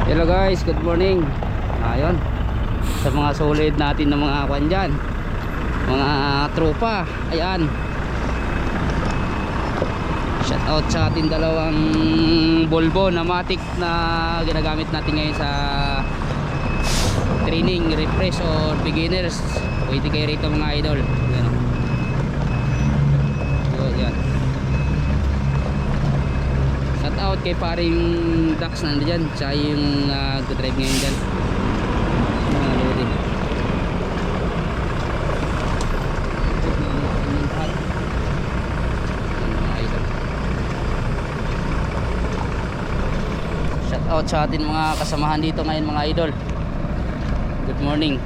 Hello guys, good morning. Ayun, sa mga solid natin na mga kwan dyan, mga tropa. Ayan, shout out sa ating dalawang Volvo na Matic na ginagamit natin ngayon sa training, refresh or beginners. Pwede kayo rito mga idol. Ayan, yan. Shout out kay paring Dax na dyan, siya yung nag-drive ngayon dyan. Shout out sa atin mga kasamahan dito ngayon mga idol. Good morning.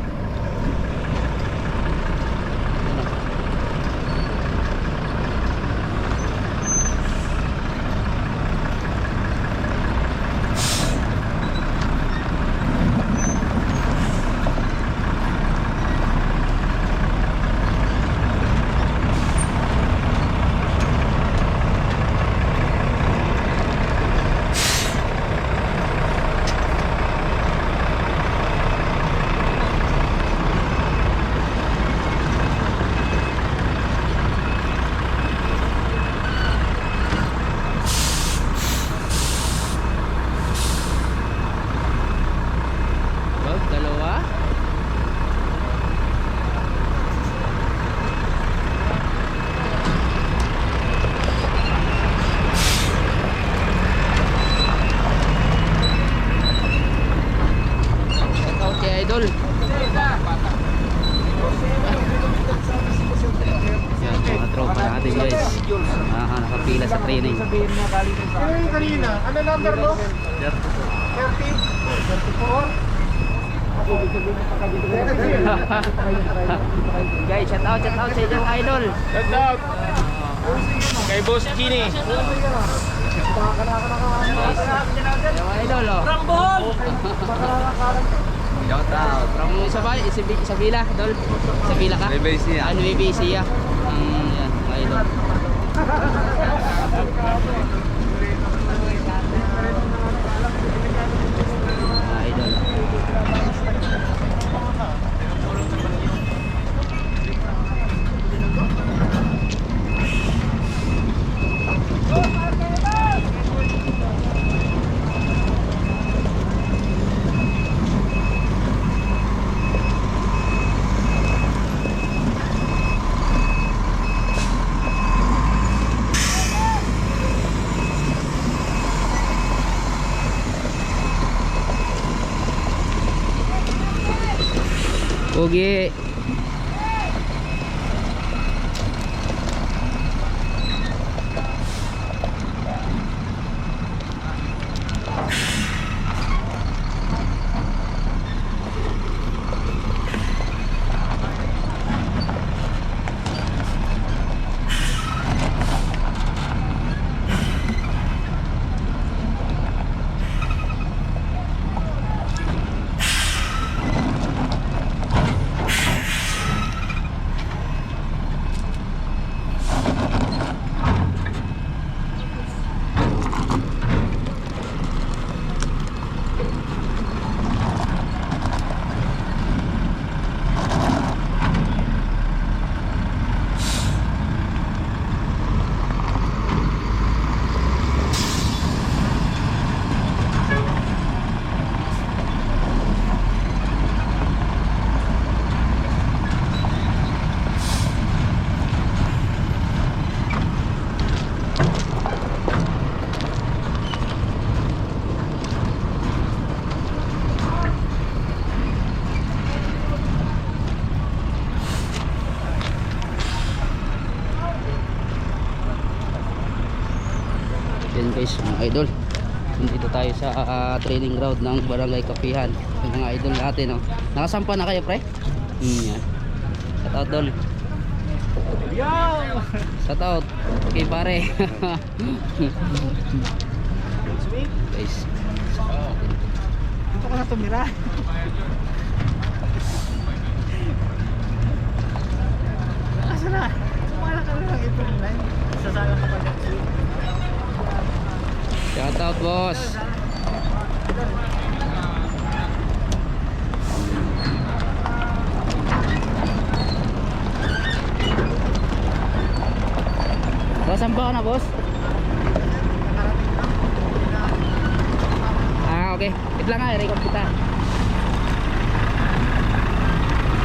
Idol. Yan, mga tropa natin guys. Nakapila sa training. Kanina, ano number mo? 30. 34? Guys, shout out sa inyong idol. Shout out! Kay Boss Gini. Yung idol oh. Rambol! Shout out. From Isabela, Dol. Isabela ka? Nueva Ecija. Nueva Ecija. Yan, mga idol. Mga idol. Pogi. Yan guys mga idol, dito tayo sa training ground ng Barangay Kapihan. Yung mga idol natin, no? Nakasampa na kayo pre? Yan. Shout out Dol. Shout out kay pare. Guys, Dito ko na tumira. Asa na? Kumala ka lang ito online. Sasala ka pa dyan. shout out boss. ka na, boss? Ah, okay. Wait lang nga, i-record kita.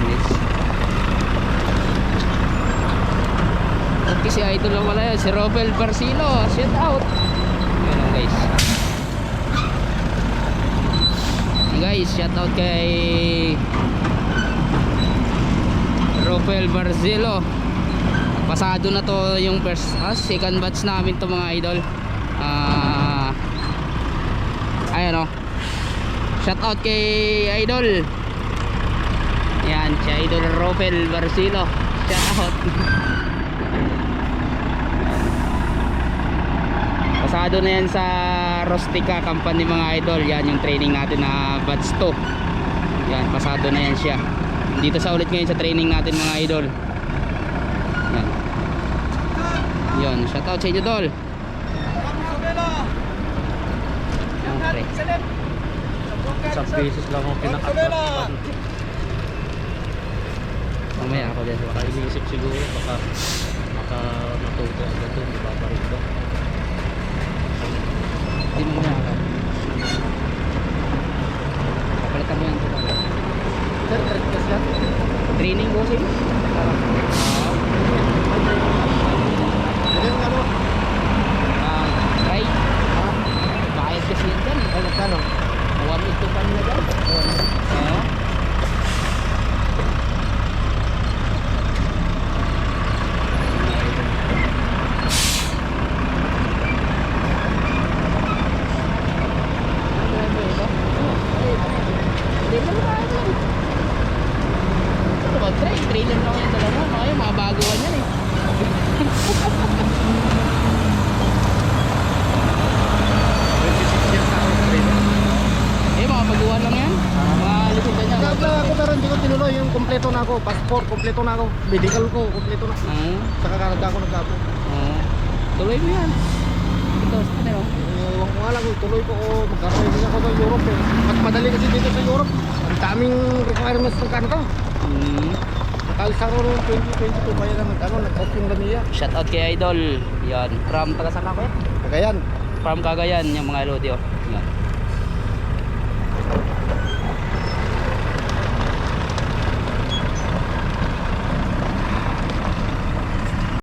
Yes. Okay, si idol lang wala yun. Si Robel Barcilo. Shout out. Yun lang, guys. Guys, shout out kay Robel Barcilo. Pasado na to yung second batch namin to mga idol. Ayan o. Shout out kay idol. Yan, si idol Robel Barcilo. Shout out. Pasado na yan sa Rustica company mga idol. Yan yung training natin na batch 2. Yan, pasado na yan siya. Dito sa ulit ngayon sa training natin mga idol. Yan. Yan, shout out sa inyo dol. Okay. Isang beses lang ako pinakatapan. Mamaya ako dyan. Baka iniisip siguro, baka matuto agad doon, di ba pa rin doon? Hindi mo na ako. Kapalitan mo yan. Sir, correct ka siya? Training bossing? Ano yung ano? Right? Bayad kasi yan dyan. Ay, nagkano? 1 to 5 na dyan. Oo. Trailer na kayo dalawa. Mga baguhan yan eh. Mga baguhan lang yan. Mga lisita niya. Kaya ako pero hindi ko tinuloy yung kompleto na ako. Passport, kompleto na ako. Medical ko, kompleto na. Saka Canada ako nagkapo. Tuloy mo yan. Ito, ano no? Ewan ko nga lang, tuloy ko magkaroon din ako sa Europe eh. Mas madali kasi dito sa Europe. Ang daming requirements ng Canada. Nakalis ako noong 2022 kaya naman nag-off yung Lamiya. Shout out kay idol. Yan. From taga saan ako yan? Cagayan. From Cagayan yung mga lodi oh. Yan.